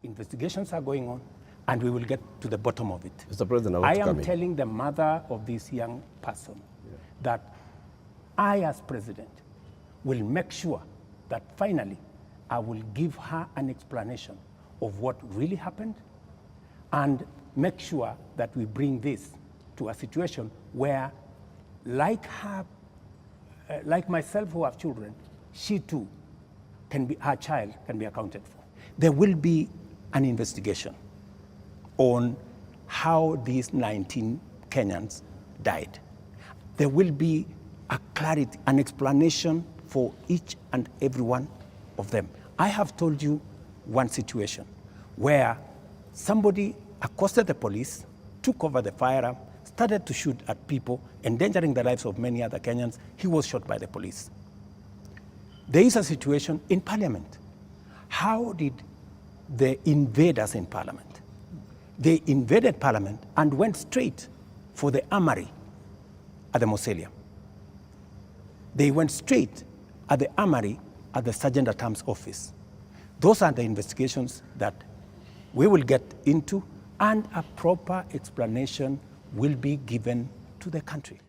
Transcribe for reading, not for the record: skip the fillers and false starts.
Investigations are going on, and we will get to the bottom of it. Mr. President, I am telling the mother of this young person that I, as president, will make sure that finally I will give her an explanation of what really happened and make sure that we bring this to a situation where, like her, like myself who have children, she too can be, her child can be accounted for. There will be an investigation on how these 19 Kenyans died. There will be a clarity, an explanation for each and every one of them. I have told you one situation where somebody accosted the police, took over the firearm, started to shoot at people, endangering the lives of many other Kenyans. He was shot by the police. There is a situation in Parliament. How did the invaders in Parliament? They invaded Parliament and went straight for the armory at the Mausoleum. They went straight at the armory at the Sergeant at Arms office. Those are the investigations that we will get into, and a proper explanation will be given to the country.